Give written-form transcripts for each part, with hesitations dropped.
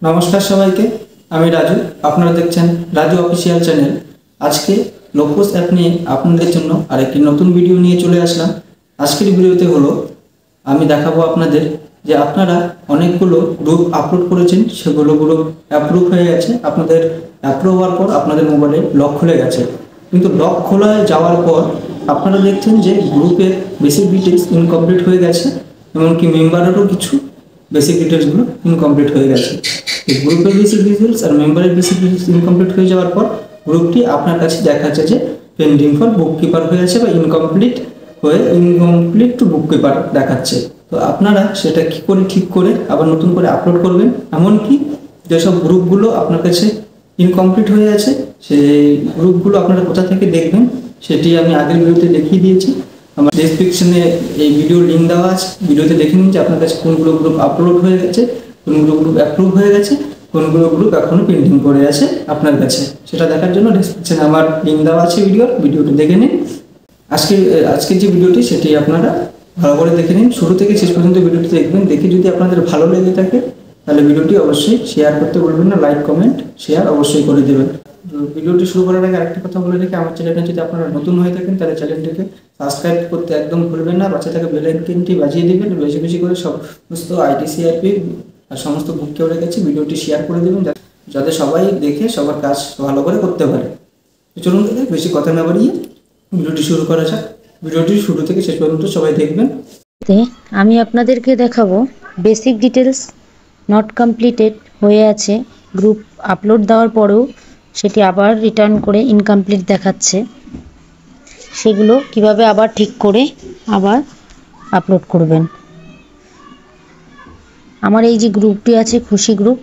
নমস্কার সবাইকে, আমি রাজু। আপনারা দেখছেন রাজু অফিসিয়াল চ্যানেল। আজকে লোকোস অ্যাপ নিয়ে আপনাদের জন্য আরেকটি নতুন ভিডিও নিয়ে চলে আসলাম। আজকের ভিডিওতে হলো আমি দেখাবো আপনাদের যে আপনারা অনেকগুলো গ্রুপ আপলোড করেছেন, সেগুলো গ্রুপ অ্যাপ্রুভ হয়ে গেছে। আপনাদের অ্যাপ্রুভ হওয়ার পর আপনাদের মোবাইলে লক খুলে গেছে, কিন্তু লক খোলা যাওয়ার পর আপনারা দেখছেন যে গ্রুপের বেসিক ডিটেলস ইনকমপ্লিট হয়ে গেছে, এমনকি মেম্বারেরও কিছু বেসিক ডিটেলসগুলো ইনকমপ্লিট হয়ে গেছে। এই গ্রুপের বেসিক ডিটেলস আর মেম্বারের বেসিক ডিটেলস ইনকমপ্লিট হয়ে যাওয়ার পর গ্রুপটি আপনার কাছে দেখাচ্ছে যে পেন্ডিং ফর বুক কিপার হয়ে আছে বা ইনকমপ্লিট টু বুক কিপার দেখাচ্ছে। তো আপনারা সেটা কী করে ঠিক করে আবার নতুন করে আপলোড করবেন, এমনকি যেসব গ্রুপগুলো আপনার কাছে ইনকমপ্লিট হয়ে আছে সেই গ্রুপগুলো আপনারা কোথা থেকে দেখবেন সেটি আমি আগের ভিডিওতে দেখিয়ে দিয়েছি। আমার ডেসক্রিপশনে এই ভিডিওর লিঙ্ক দেওয়া আছে, ভিডিওতে দেখে নিন যে আপনার কাছে কোনগুলো গ্রুপ আপলোড হয়ে গেছে, কোনগুলো গ্রুপ অ্যাপ্রুভ হয়ে গেছে, কোনগুলো গ্রুপ এখনো পেন্ডিং করে আছে আপনার কাছে। সেটা দেখার জন্য ডেসক্রিপশনে আমার লিঙ্ক দেওয়া আছে ভিডিওটি দেখে নিন। আজকের যে ভিডিওটি সেটি আপনারা ভালো করে দেখে নিন, শুরু থেকে শেষ পর্যন্ত ভিডিওটি দেখবেন। দেখে যদি আপনাদের ভালো লেগে থাকে তাহলে ভিডিওটি অবশ্যই শেয়ার করতে ভুলবেন না, লাইক কমেন্ট শেয়ার অবশ্যই করে দেবেন। ভিডিওটি শুরু করার আগে আরেকটি কথা বলে রেখে, আমার চ্যানেলটা যদি আপনারা নতুন হয়ে থাকেন তাহলে চ্যানেলটিকে সাবস্ক্রাইব করতে একদম ভুলবেন না, পাশে থাকা বেল আইকনটি বাজিয়ে দেবেন। বেশি বেশি করে সমস্ত আইটিসিআরপি আর সমস্ত বুক কেউ রেখেছে ভিডিওটি শেয়ার করে দেবেন, যাতে সবাই দেখে সবার কাজ ভালো করে করতে পারে। চলুন বেশি কথা না বাড়িয়ে ভিডিওটি শুরু করা যাক। ভিডিওটি শুরু থেকে শেষ পর্যন্ত সবাই দেখবেন। আমি আপনাদেরকে দেখাবো বেসিক ডিটেলস নট কমপ্লিটেড হয়ে আছে, গ্রুপ আপলোড দেওয়ার পরেও সেটি আবার রিটার্ন করে ইনকমপ্লিট দেখাচ্ছে। সেগুলো কিভাবে আবার ঠিক করে আবার আপলোড করবেন। আমার এই যে গ্রুপটি আছে খুশি গ্রুপ,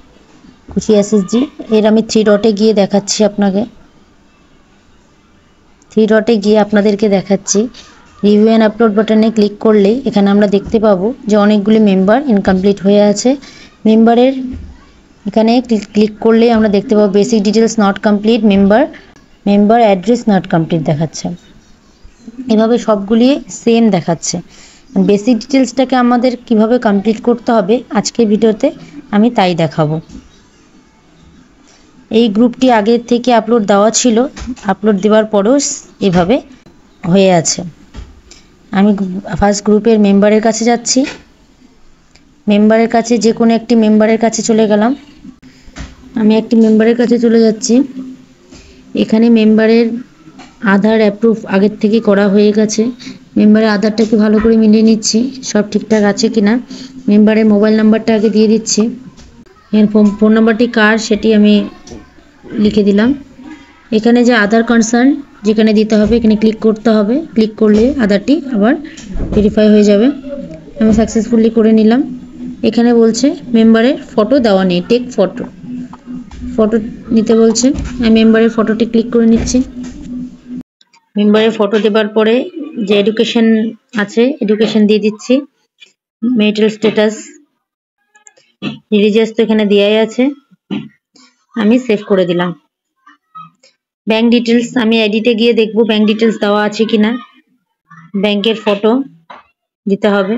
খুশি এসএসজি, এর আমি 3 ডটে গিয়ে দেখাচ্ছি আপনাকে। 3 ডটে গিয়ে আপনাদেরকে দেখাচ্ছি। রিভিউ অ্যান্ড আপলোড বাটনে ক্লিক করলে এখানে আমরা দেখতে পাবো যে অনেকগুলি মেম্বার ইনকমপ্লিট হয়ে আছে। মেম্বারের এখানে ক্লিক করলে আমরা দেখতে পাবো basic details not complete, member address not complete দেখাচ্ছে। এভাবে সবগুলি সেম দেখাচ্ছে। বেসিক ডিটেলসটাকে আমাদের কিভাবে কমপ্লিট করতে হবে আজকের ভিডিওতে আমি তাই দেখাবো। এই গ্রুপটি আগের থেকে আপলোড দেওয়া ছিল, আপলোড দেওয়ার পরেও এভাবে হয়ে আছে। আমি ফার্স্ট গ্রুপের মেম্বারের কাছে যাচ্ছি। মেম্বারের কাছে যে কোনো একটি মেম্বারের কাছে চলে গেলাম। আমি একটি মেম্বারের কাছে চলে যাচ্ছি। এখানে মেম্বারের আধার অ্যাপ্রুভ আগের থেকে করা হয়ে গেছে। মেম্বারের আধারটাকে ভালো করে মিলিয়ে নিচ্ছি সব ঠিকঠাক আছে কিনা। মেম্বারের মোবাইল নাম্বারটা আগে দিয়ে দিচ্ছি। এর ফোন নাম্বারটি কার সেটি আমি লিখে দিলাম। এখানে যে আধার কনসার্ন যেখানে দিতে হবে এখানে ক্লিক করতে হবে। ক্লিক করলে আধারটি আবার ভেরিফাই হয়ে যাবে। আমি সাকসেসফুলি করে নিলাম। এখানে বলছে মেম্বারের ফটো দেওয়া নেই, টেক ফটো নিতে বলছে। আমি মেম্বারের ফটোটি ক্লিক করে নিচ্ছি। মেম্বারের ফটো দেওয়ার পরে যে এডুকেশন আছে এডুকেশন দিয়ে দিচ্ছি। মেরিটাল স্ট্যাটাস, রিলিজিয়াস তো এখানে দেওয়াই আছে, আমি সেভ করে দিলাম। ব্যাংক ডিটেলস আমি এডিটে গিয়ে দেখব ব্যাংক ডিটেলস দেওয়া আছে কিনা। ব্যাংকের ফটো দিতে হবে।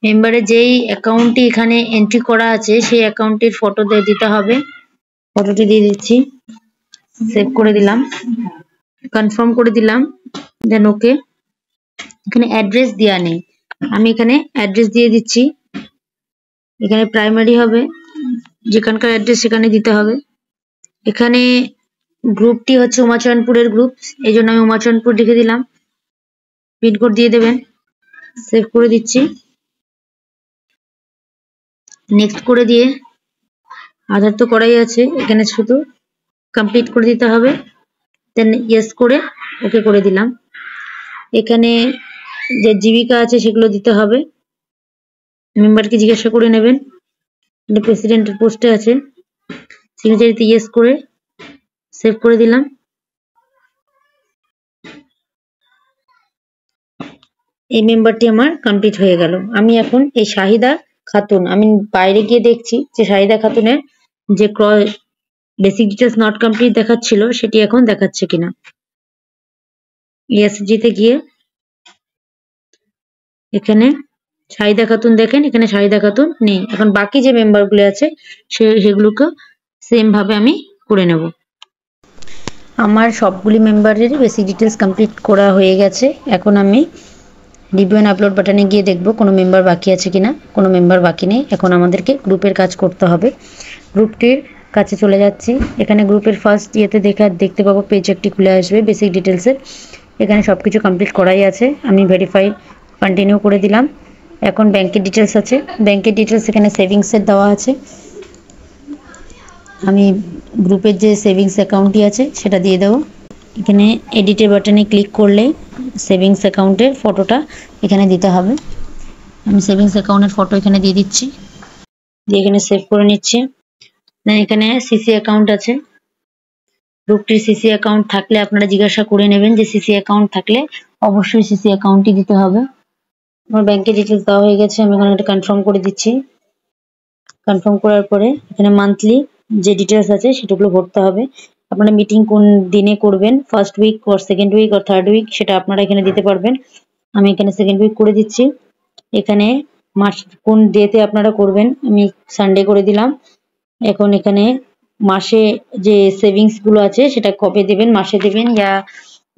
মেম্বারের যেই অ্যাকাউন্টটি এখানে এন্ট্রি করা আছে সেই অ্যাকাউন্টের ফটো দিতে হবে। ফটোটি দিয়ে দিচ্ছি, সেভ করে দিলাম, কনফার্ম করে দিলাম, দেন ওকে। এখানে অ্যাড্রেস দেওয়া নেই, আমি এখানে অ্যাড্রেস দিয়ে দিচ্ছি। এখানে প্রাইমারি হবে, যেখানকার অ্যাড্রেস সেখানে দিতে হবে। এখানে গ্রুপটি হচ্ছে উমাচরণপুরের গ্রুপ, এই জন্য আমি উমাচরণপুর লিখে দিলাম। পিনকোড দিয়ে দেবেন, সেভ করে দিচ্ছি, নেক্সট করে দিয়ে আধার তো করাই আছে, এখানে শুধু কমপ্লিট করে দিতে হবে। দেন ইয়েস করে ওকে করে দিলাম। এখানে যে জীবিকা আছে সেগুলো দিতে হবে। মেম্বারকে জিজ্ঞাসা করে নেবেন, প্রেসিডেন্টের পোস্টে আছে। সিগনেচারিতে ইয়েস করে সেভ করে দিলাম। এই মেম্বারটি আমার কমপ্লিট হয়ে গেল। আমি এখন এই শাহিদা খাতুন, আমি বাইরে গিয়ে দেখছি যে শাহিদা খাতুনের যে বেসিক ডিটেলস নট কমপ্লিট দেখাচ্ছিল সেটি এখন দেখাচ্ছে কিনা। ESG তে গিয়ে এখানে শাহিদা খাতুন দেখেন এখানে শাহিদা খাতুন নেই। এখন বাকি যে মেম্বারগুলো আছে সেগুলোকে সেম ভাবে আমি করে নেব। আমার সবগুলি মেম্বারের বেসিক ডিটেলস কমপ্লিট করা হয়ে গেছে। এখন আমি রিভিউ অ্যান্ড আপলোড বাটনে গিয়ে দেখব কোনো মেম্বার বাকি আছে কিনা। কোনো মেম্বার বাকি নেই। এখন আমাদেরকে গ্রুপের কাজ করতে হবে। গ্রুপটির কাছে চলে যাচ্ছি। এখানে গ্রুপের ফার্স্ট ইয়েতে দেখতে পাবো পেজ একটি খুলে আসবে বেসিক ডিটেলসের। এখানে সব কিছু কমপ্লিট করাই আছে। আমি ভেরিফাই কন্টিনিউ করে দিলাম। এখন ব্যাংকের ডিটেলস আছে। ব্যাংকের ডিটেলস এখানে সেভিংসের দেওয়া আছে। আমি গ্রুপের যে সেভিংস অ্যাকাউন্টটি আছে সেটা দিয়ে দেবো। এখানে এডিটের বাটনে ক্লিক করলে সেভিংস অ্যাকাউন্টের ফটোটা এখানে দিতে হবে। আমি সেভিংস অ্যাকাউন্টের ফটো এখানে দিয়ে দিচ্ছি, দিয়ে এখানে সেভ করে নিচ্ছি। এখানে সিসি অ্যাকাউন্ট আছে। গ্রুপটির সিসি অ্যাকাউন্ট থাকলে আপনারা জিজ্ঞাসা করে নেবেন যে সিসি অ্যাকাউন্ট থাকলে অবশ্যই সিসি অ্যাকাউন্টই দিতে হবে। আমার ব্যাংকের ডিটেলস দেওয়া হয়ে গেছে, আমি এখানে একটা কনফার্ম করে দিচ্ছি। কনফার্ম করার পরে এখানে মান্থলি যে ডিটেলস আছে সেটাগুলো ভরতে হবে। আপনারা মিটিং কোন দিনে করবেন, first week or second week or third week, সেটা আপনারা এখানে দিতে পারবেন। আমি এখানে সেকেন্ড উইক করে দিচ্ছি। এখানে মাস কোন ডেতে আপনারা করবেন, আমি সানডে করে দিলাম। এখন এখানে মাসে যে সেভিংস গুলো আছে সেটা কবে দেবেন, মাসে দেবেন ইয়া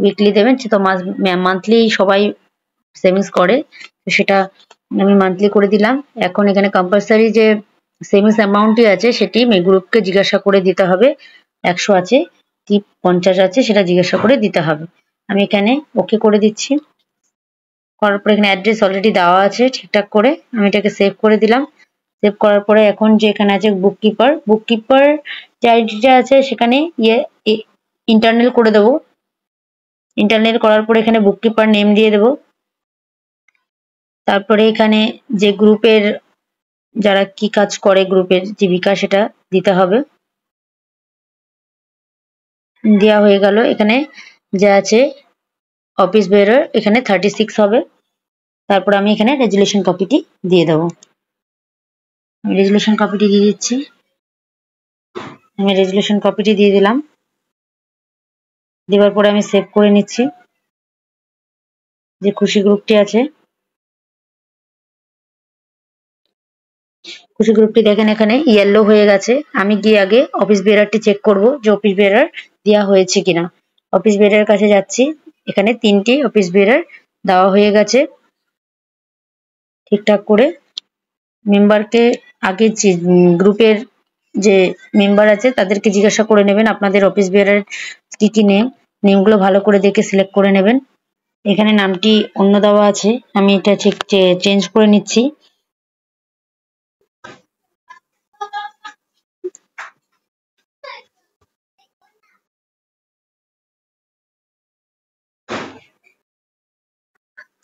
উইকলি দেবেন, সেটা মান্থলি সবাই সেভিংস করে, তো সেটা আমি মান্থলি করে দিলাম। এখন এখানে কম্পালসারি যে সেভিংস অ্যামাউন্টই আছে সেটি গ্রুপকে জিজ্ঞাসা করে দিতে হবে। 100 আছে কি 50 আছে সেটা জিজ্ঞাসা করে দিতে হবে। আমি এখানে ওকে করে দিচ্ছি। করার পরে এখানে অ্যাড্রেস অলরেডি দেওয়া আছে ঠিকঠাক করে, আমি এটাকে সেভ করে দিলাম। সেভ করার পরে এখন যে এখানে আছে বুককিপার যে আইডিটা আছে সেখানে ইন্টারনাল করে দেবো। ইন্টারনাল করার পরে এখানে বুককিপার নেম দিয়ে দেবো। তারপরে এখানে যে গ্রুপের যারা কি কাজ করে গ্রুপের জীবিকা সেটা দিতে হবে। দেওয়া হয়ে গেল। এখানে যা আছে অফিস বেয়ারার এখানে 36 হবে। তারপর আমি এখানে রেজুলেশন কপিটি দিয়ে দেবো। আমি রেজুলেশন কপিটি দিয়ে দিচ্ছি। আমি রেজুলেশন কপিটি দিয়ে দিলাম। দেওয়ার পরে আমি সেভ করে নিচ্ছি। যে খুশি গ্রুপটি আছে, খুশি গ্রুপটি দেখেন এখানে ইয়েলো হয়ে গেছে। আমি গিয়ে আগে অফিস বেয়ারারটি চেক করব যে অফিস বেয়ারার দেওয়া হয়েছে কিনা। অফিস বেয়ারার কাছে যাচ্ছি। এখানে 3টি অফিস বেয়ারার দেওয়া হয়ে গেছে ঠিকঠাক করে। মেম্বারকে আগে গ্রুপের যে মেম্বার আছে তাদেরকে জিজ্ঞাসা করে নেবেন আপনাদের অফিস বেয়ারার কি কি নেমগুলো ভালো করে দেখে সিলেক্ট করে নেবেন। এখানে নামটি অন্য দেওয়া আছে, আমি এটা চেঞ্জ করে নিচ্ছি।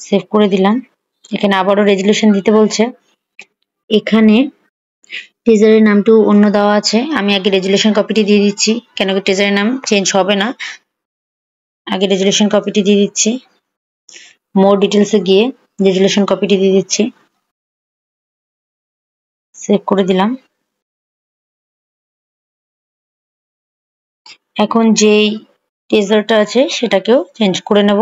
সেভ করে দিলাম। এখানে আবারও রেজুলেশন দিতে বলছে। এখানে ট্রেজারের নামটিও অন্য দেওয়া আছে, আমি আগে রেজুলেশন কপিটি দিয়ে দিচ্ছি, কেন কি ট্রেজারের নাম চেঞ্জ হবে না। আগে রেজুলেশন কপিটি দিয়ে দিচ্ছি। মোর ডিটেলসে গিয়ে রেজুলেশন কপিটি দিয়ে দিচ্ছি। সেভ করে দিলাম। এখন যেই ট্রেজারটা আছে সেটাকেও চেঞ্জ করে নেব।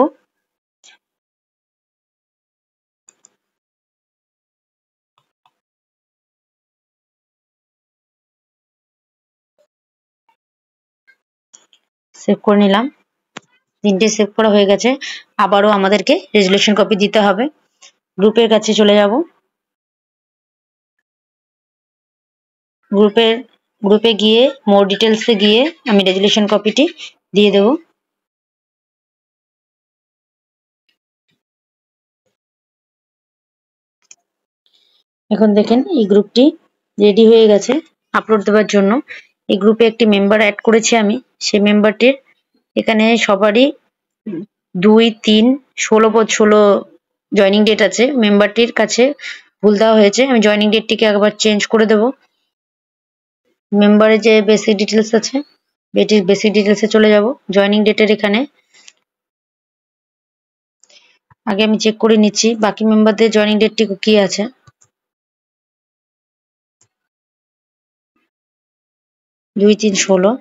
সেভ করে নিলাম। 3টে সেভ করা হয়ে গেছে। আবারও আমাদেরকে রেজুলেশন কপি দিতে হবে। গ্রুপের কাছে চলে যাব। গ্রুপে গিয়ে মোর ডিটেলসে গিয়ে আমি রেজুলেশন কপিটি দিয়ে দেব। এখন দেখেন এই গ্রুপটি রেডি হয়ে গেছে আপলোড দেওয়ার জন্য। এই গ্রুপে একটি মেম্বার অ্যাড করেছি আমি, সেই মেম্বারটির এখানে সবারই 2-3-16 জয়নিং ডেট আছে। মেম্বারটির কাছে ভুল দেওয়া হয়েছে, আমি জয়নিং ডেটটিকে একবার চেঞ্জ করে দেব। মেম্বারের যে বেসিক ডিটেলস আছে বেসিক ডিটেলসে চলে যাব। জয়নিং ডেটের এখানে আগে আমি চেক করে নিচ্ছি বাকি মেম্বারদের জয়নিং ডেটটি কি আছে। দুই 3-16।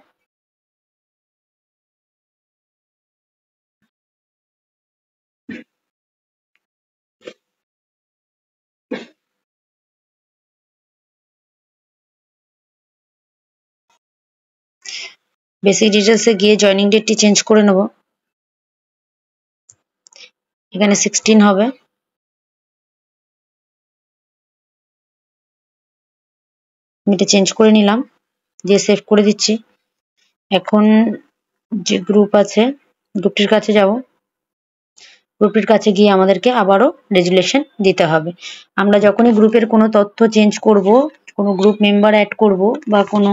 বেসিক ডিটেলসে গিয়ে জয়েনিং ডেটটি চেঞ্জ করে নেব। এখানে 16 হবে। আমি এটা চেঞ্জ করে নিলাম, দিয়ে সেভ করে দিচ্ছি। এখন যে গ্রুপ আছে, গ্রুপটির কাছে যাব। গ্রুপটির কাছে গিয়ে আমাদেরকে আবারও রেজুলেশন দিতে হবে। আমরা যখনই গ্রুপের কোনো তথ্য চেঞ্জ করব, কোনো গ্রুপ মেম্বার অ্যাড করব বা কোনো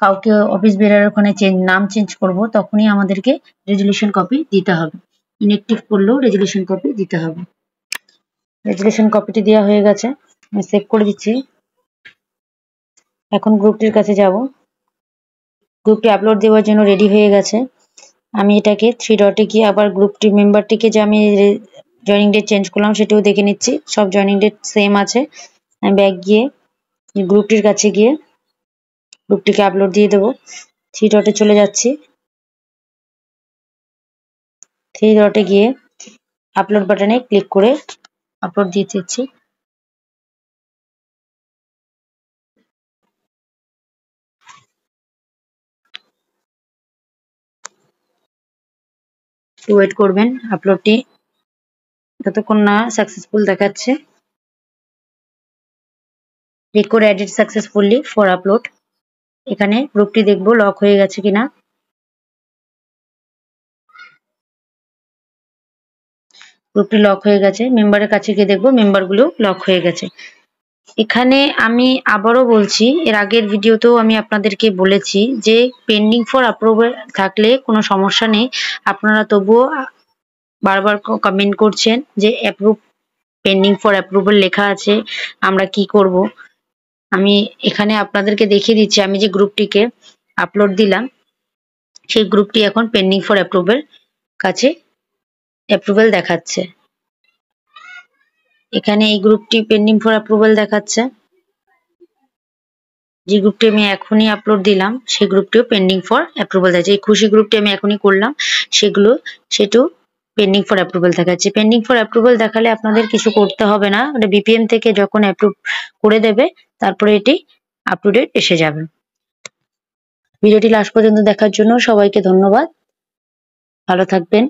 কাউকে অফিস বেরার ওখানে নাম চেঞ্জ করব, তখনই আমাদেরকে রেজুলেশন কপি দিতে হবে। ইনঅ্যাক্টিভ করলেও রেজুলেশন কপি দিতে হবে। রেজুলেশন কপিটি দেওয়া হয়ে গেছে, আমি সেভ করে দিচ্ছি। এখন গ্রুপটির কাছে যাব। গ্রুপটি আপলোড দেওয়ার জন্য রেডি হয়ে গেছে। আমি এটাকে 3 ডটে গিয়ে আবার গ্রুপটি মেম্বারটিকে যে আমি জয়েনিং ডেট চেঞ্জ করলাম সেটাও দেখে নিচ্ছি, সব জয়েনিং ডেট সেম আছে। আমি ব্যাক গিয়ে গ্রুপটির কাছে গিয়ে গ্রুপটিকে আপলোড দিয়ে দেবো। 3 ডটে চলে যাচ্ছি। 3 ডটে গিয়ে আপলোড বাটনে ক্লিক করে আপলোড দিয়ে দিচ্ছি। ওয়েট করবেন, আপলোডটি যতক্ষণ না সাকসেসফুল দেখাচ্ছে। Record added successfully for upload. এখানে গ্রুপটি দেখবো লক হয়ে গেছে কিনা। গ্রুপটি লক হয়ে গেছে। মেম্বারের কাছে গিয়ে দেখবো মেম্বারগুলো লক হয়ে গেছে। এখানে আমি আবারও বলছি, এর আগের ভিডিওতেও আমি আপনাদেরকে বলেছি যে পেন্ডিং ফর অ্যাপ্রুভাল থাকলে কোনো সমস্যা নেই। আপনারা তবুও বারবার কমেন্ট করছেন যে পেন্ডিং ফর অ্যাপ্রুভাল লেখা আছে, আমরা কি করব। আমি এখানে আপনাদেরকে দেখিয়ে দিচ্ছি, আমি যে গ্রুপটিকে আপলোড দিলাম সেই গ্রুপটি এখন পেন্ডিং ফর অ্যাপ্রুভাল কাছে অ্যাপ্রুভাল দেখাচ্ছে। এখানে এই গ্রুপটি পেন্ডিং ফর অ্যাপ্রুভাল দেখাচ্ছে। যে গ্রুপটি আমি এখনই আপলোড দিলাম সেই গ্রুপটিও পেন্ডিং ফর অ্যাপ্রুভাল দেখাচ্ছে। এই খুশি গ্রুপটি আমি এখনই করলাম, সেটাও পেন্ডিং ফর অ্যাপ্রুভাল দেখাচ্ছে। পেন্ডিং ফর অ্যাপ্রুভাল দেখালে আপনাদের কিছু করতে হবে না, ওটা বিপিএম থেকে যখন অ্যাপ্রুভ করে দেবে তারপরে এটি আপ টু ডেট এসে যাবে। ভিডিওটি লাস্ট পর্যন্ত দেখার জন্য সবাইকে ধন্যবাদ। ভালো থাকবেন।